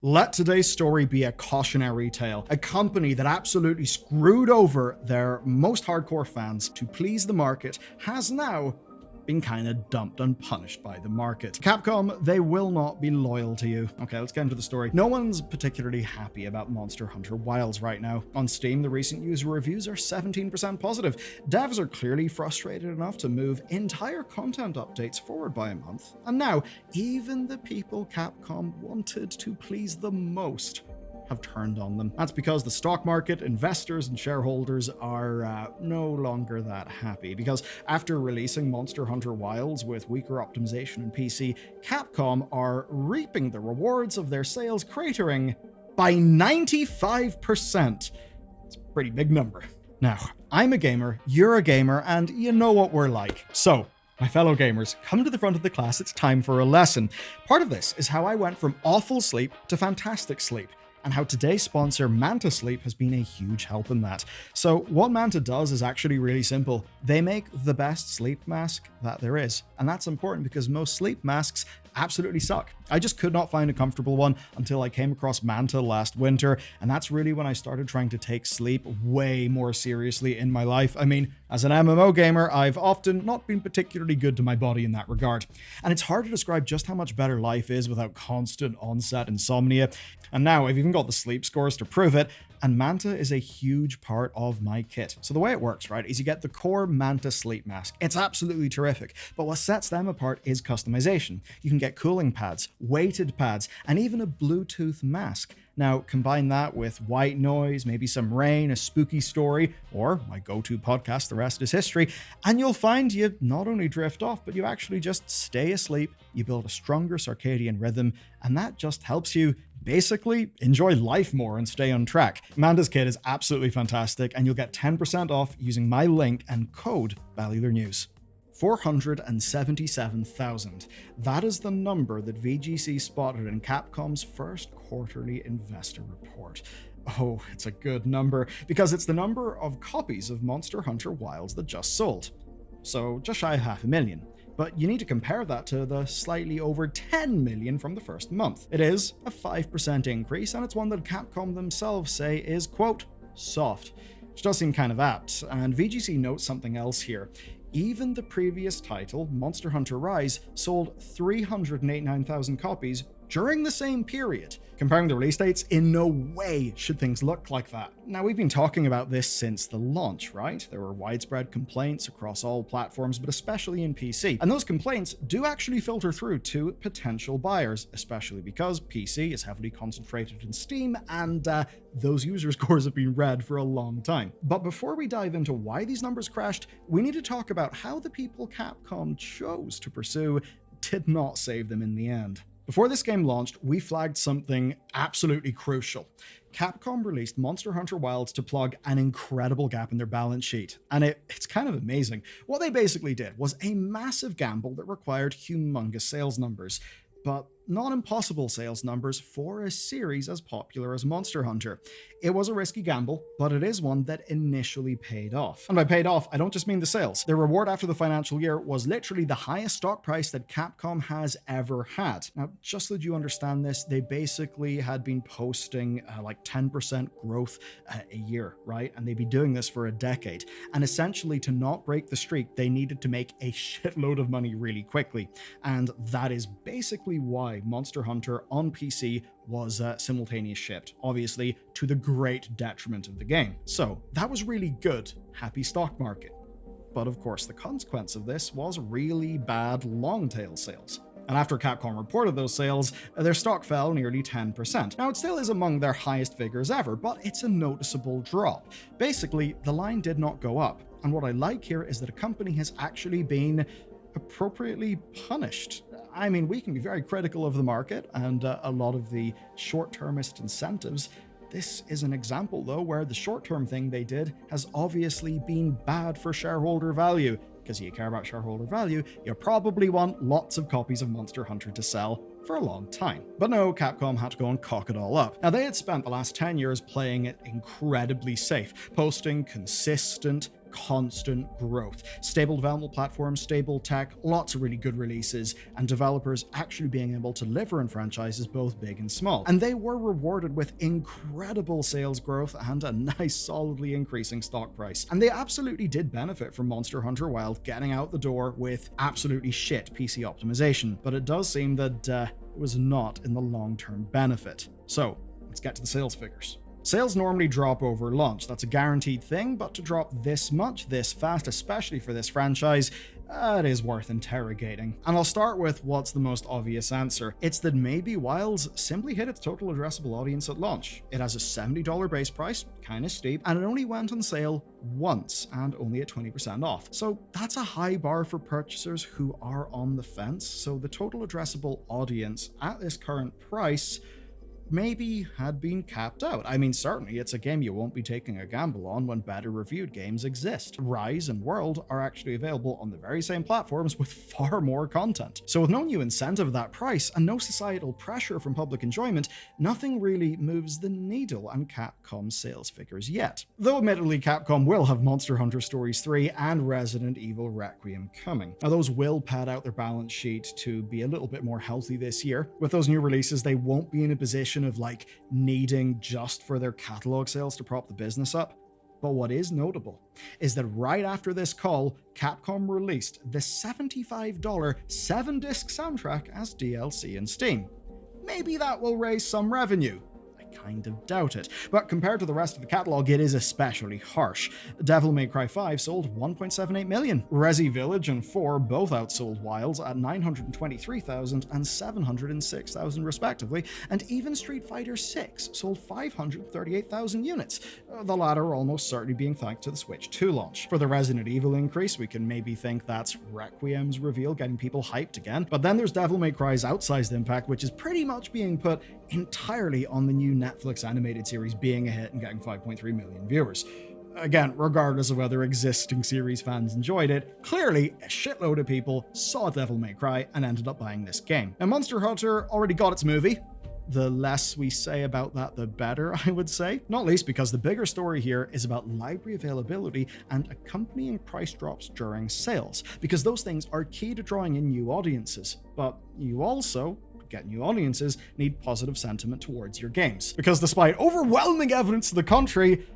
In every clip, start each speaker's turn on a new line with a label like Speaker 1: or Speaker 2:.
Speaker 1: Let today's story be a cautionary tale. A company that absolutely screwed over their most hardcore fans to please the market has now been kind of dumped and punished by the market. Capcom, they will not be loyal to you. Okay, let's get into the story. No one's particularly happy about Monster Hunter Wilds right now. On Steam, the recent user reviews are 17% positive. Devs are clearly frustrated enough to move entire content updates forward by a month. And now, even the people Capcom wanted to please the most have turned on them. That's because the stock market, investors, and shareholders are no longer that happy. Because after releasing Monster Hunter Wilds with weaker optimization in PC, Capcom are reaping the rewards of their sales cratering by 95%. It's a pretty big number. Now, I'm a gamer, you're a gamer, and you know what we're like. So, my fellow gamers, come to the front of the class, it's time for a lesson. Part of this is how I went from awful sleep to fantastic sleep, and how today's sponsor, Manta Sleep, has been a huge help in that. So what Manta does is actually really simple. They make the best sleep mask that there is. And that's important because most sleep masks absolutely suck. I just could not find a comfortable one until I came across Manta last winter, and that's really when I started trying to take sleep way more seriously in my life. I mean, as an MMO gamer, I've often not been particularly good to my body in that regard. And it's hard to describe just how much better life is without constant onset insomnia. And now I've even got the sleep scores to prove it, and Manta is a huge part of my kit. So the way it works, right, is you get the core Manta sleep mask. It's absolutely terrific, but what sets them apart is customization. You can get cooling pads, weighted pads, and even a Bluetooth mask. Now, combine that with white noise, maybe some rain, a spooky story, or my go-to podcast, The Rest is History, and you'll find you not only drift off, but you actually just stay asleep, you build a stronger circadian rhythm, and that just helps you basically enjoy life more and stay on track. Manta's kit is absolutely fantastic, and you'll get 10% off using my link and code Bellular News. 477,000. That is the number that VGC spotted in Capcom's first quarterly investor report. Oh, it's a good number, because it's the number of copies of Monster Hunter Wilds that just sold. So just shy of 500,000. But you need to compare that to the slightly over 10 million from the first month. It is a 5% increase, and it's one that Capcom themselves say is, quote, soft, which does seem kind of apt. And VGC notes something else here. Even the previous title, Monster Hunter Rise, sold 389,000 copies during the same period. Comparing the release dates, in no way should things look like that. Now, we've been talking about this since the launch, right? There were widespread complaints across all platforms, but especially in PC. And those complaints do actually filter through to potential buyers, especially because PC is heavily concentrated in Steam, and those user scores have been red for a long time. But before we dive into why these numbers crashed, we need to talk about how the people Capcom chose to pursue did not save them in the end. Before this game launched, we flagged something absolutely crucial. Capcom released Monster Hunter Wilds to plug an incredible gap in their balance sheet, and it's kind of amazing. What they basically did was a massive gamble that required humongous sales numbers, but not impossible sales numbers for a series as popular as Monster Hunter. It was a risky gamble, but it is one that initially paid off. And by paid off, I don't just mean the sales. The reward after the financial year was literally the highest stock price that Capcom has ever had. Now, just so that you understand this, they basically had been posting like 10% growth a year, right? And they'd be doing this for a decade. And essentially, to not break the streak, they needed to make a shitload of money really quickly. And that is basically why Monster Hunter on PC was simultaneous shipped, obviously to the great detriment of the game. So that was really good, happy stock market. But of course, the consequence of this was really bad long-tail sales. And after Capcom reported those sales, their stock fell nearly 10%. Now, it still is among their highest figures ever, but it's a noticeable drop. Basically, the line did not go up. And what I like here is that a company has actually been appropriately punished. I mean, we can be very critical of the market and a lot of the short-termist incentives. This is an example, though, where the short-term thing they did has obviously been bad for shareholder value. Because you care about shareholder value, you probably want lots of copies of Monster Hunter to sell for a long time. But no, Capcom had to go and cock it all up. Now, they had spent the last 10 years playing it incredibly safe, posting consistent, constant growth. Stable development platforms, stable tech, lots of really good releases, and developers actually being able to deliver in franchises both big and small. And they were rewarded with incredible sales growth and a nice solidly increasing stock price. And they absolutely did benefit from Monster Hunter Wilds getting out the door with absolutely shit PC optimization. But it does seem that it was not in the long-term benefit. So let's get to the sales figures. Sales normally drop over launch, that's a guaranteed thing, but to drop this much, this fast, especially for this franchise, it is worth interrogating. And I'll start with what's the most obvious answer. It's that maybe Wilds simply hit its total addressable audience at launch. It has a $70 base price, kinda steep, and it only went on sale once, and only at 20% off. So that's a high bar for purchasers who are on the fence, so the total addressable audience at this current price maybe had been capped out. I mean, certainly it's a game you won't be taking a gamble on when better reviewed games exist. Rise and World are actually available on the very same platforms with far more content. So with no new incentive at that price and no societal pressure from public enjoyment, nothing really moves the needle on Capcom's sales figures yet. Though admittedly Capcom will have Monster Hunter Stories 3 and Resident Evil Requiem coming. Now those will pad out their balance sheet to be a little bit more healthy this year. With those new releases, they won't be in a position of like needing just for their catalog sales to prop the business up. But what is notable is that right after this call, Capcom released the $75 7-disc soundtrack as DLC in Steam. Maybe that will raise some revenue. Kind of doubt it, but compared to the rest of the catalog, it is especially harsh. Devil May Cry 5 sold 1.78 million. Resi Village and 4 both outsold Wilds at 923,000 and 706,000 respectively, and even Street Fighter 6 sold 538,000 units, the latter almost certainly being thanks to the Switch 2 launch. For the Resident Evil increase, we can maybe think that's Requiem's reveal getting people hyped again, but then there's Devil May Cry's outsized impact, which is pretty much being put entirely on the new Netflix animated series being a hit and getting 5.3 million viewers. Again, regardless of whether existing series fans enjoyed it, clearly a shitload of people saw Devil May Cry and ended up buying this game. Now, Monster Hunter already got its movie. The less we say about that, the better, I would say. Not least because the bigger story here is about library availability and accompanying price drops during sales, because those things are key to drawing in new audiences. But you also get new audiences need positive sentiment towards your games. Because despite overwhelming evidence to the contrary,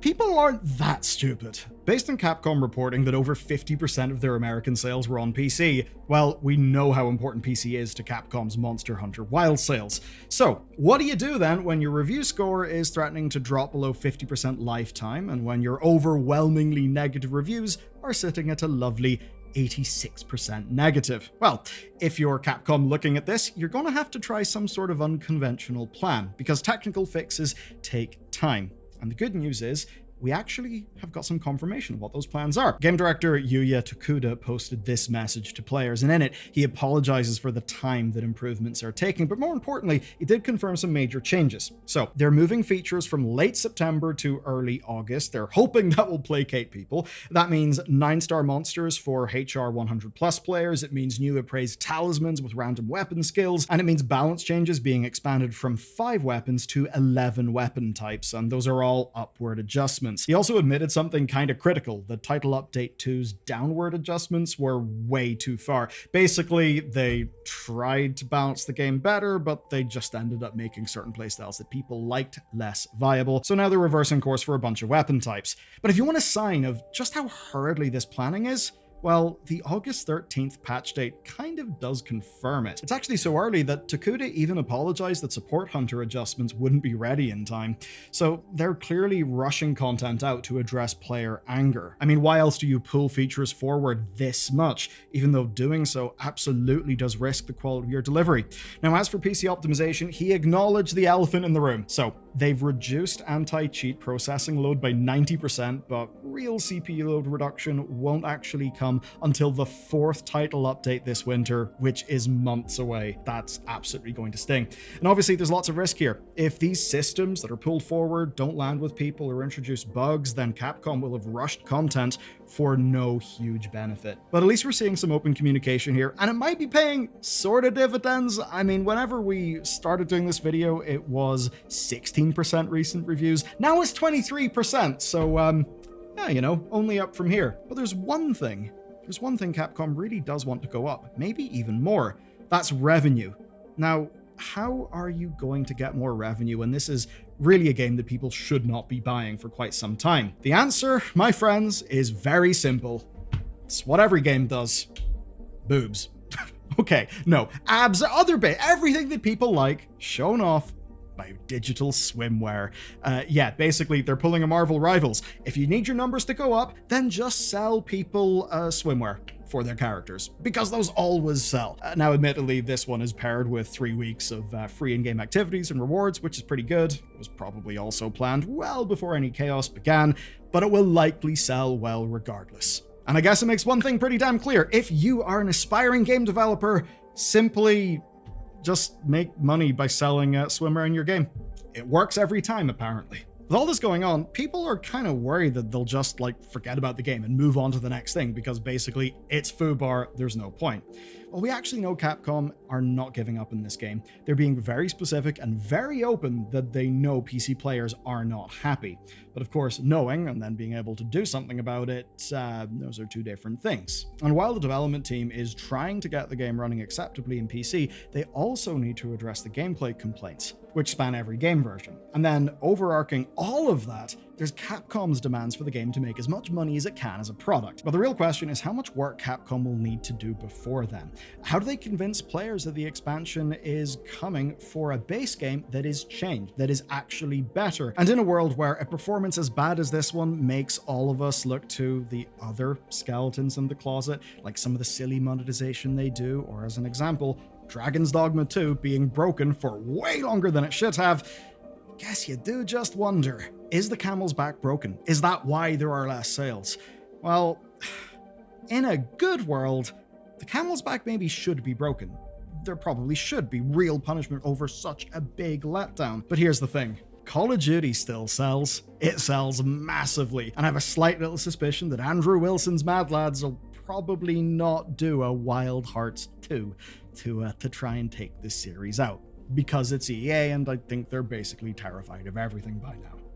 Speaker 1: people aren't that stupid. Based on Capcom reporting that over 50% of their American sales were on PC, well, we know how important PC is to Capcom's Monster Hunter Wilds sales. So, what do you do then when your review score is threatening to drop below 50% lifetime, and when your overwhelmingly negative reviews are sitting at a lovely 86% negative? Well, if you're Capcom looking at this, you're gonna have to try some sort of unconventional plan, because technical fixes take time. And the good news is, we actually have got some confirmation of what those plans are. Game director Yuya Tokuda posted this message to players, and in it, he apologizes for the time that improvements are taking, but more importantly, he did confirm some major changes. So, they're moving features from late September to early August. They're hoping that will placate people. That means 9-star monsters for HR 100+ players, it means new appraised talismans with random weapon skills, and it means balance changes being expanded from 5 weapons to 11 weapon types, and those are all upward adjustments. He also admitted something kind of critical. The Title Update 2's downward adjustments were way too far. Basically, they tried to balance the game better, but they just ended up making certain playstyles that people liked less viable. So now they're reversing course for a bunch of weapon types. But if you want a sign of just how hurriedly this planning is, well, the August 13th patch date kind of does confirm it. It's actually so early that Tokuda even apologized that support hunter adjustments wouldn't be ready in time. So they're clearly rushing content out to address player anger. I mean, why else do you pull features forward this much, even though doing so absolutely does risk the quality of your delivery? Now, as for PC optimization, he acknowledged the elephant in the room. So they've reduced anti-cheat processing load by 90%, but real CPU load reduction won't actually come until the 4th title update this winter, which is months away. That's absolutely going to sting. And obviously there's lots of risk here. If these systems that are pulled forward don't land with people or introduce bugs, then Capcom will have rushed content for no huge benefit. But at least we're seeing some open communication here, and it might be paying sort of dividends. I mean, whenever we started doing this video, it was 16% recent reviews. Now it's 23%, so yeah, you know, only up from here. But there's one thing Capcom really does want to go up, maybe even more. That's revenue. Now, how are you going to get more revenue when this is really a game that people should not be buying for quite some time? The answer, my friends, is very simple. It's what every game does. Boobs. Okay, no, abs, other bit, everything that people like, shown off by digital swimwear. Yeah, basically, they're pulling a Marvel Rivals. If you need your numbers to go up, then just sell people swimwear for their characters, because those always sell. Now, admittedly, this one is paired with 3 weeks of free in-game activities and rewards, which is pretty good. It was probably also planned well before any chaos began, but it will likely sell well regardless. And I guess it makes one thing pretty damn clear. If you are an aspiring game developer, simply just make money by selling swimwear in your game. It works every time, apparently. With all this going on, people are kind of worried that they'll just forget about the game and move on to the next thing because basically it's FUBAR, there's no point. Well, we actually know Capcom are not giving up in this game. They're being very specific and very open that they know PC players are not happy. But of course, knowing and then being able to do something about it, those are two different things. And while the development team is trying to get the game running acceptably in PC, they also need to address the gameplay complaints, which span every game version. And then overarching all of that, there's Capcom's demands for the game to make as much money as it can as a product. But the real question is how much work Capcom will need to do before then. How do they convince players that the expansion is coming for a base game that is changed, that is actually better? And in a world where a performance as bad as this one makes all of us look to the other skeletons in the closet, like some of the silly monetization they do, or as an example, Dragon's Dogma 2 being broken for way longer than it should have, guess you do just wonder, is the camel's back broken? Is that why there are less sales? Well, in a good world, the camel's back maybe should be broken. There probably should be real punishment over such a big letdown. But here's the thing. Call of Duty still sells. It sells massively. And I have a slight little suspicion that Andrew Wilson's Mad Lads will probably not do a Wild Hearts 2 to try and take this series out. Because it's EA, and I think they're basically terrified of everything by now.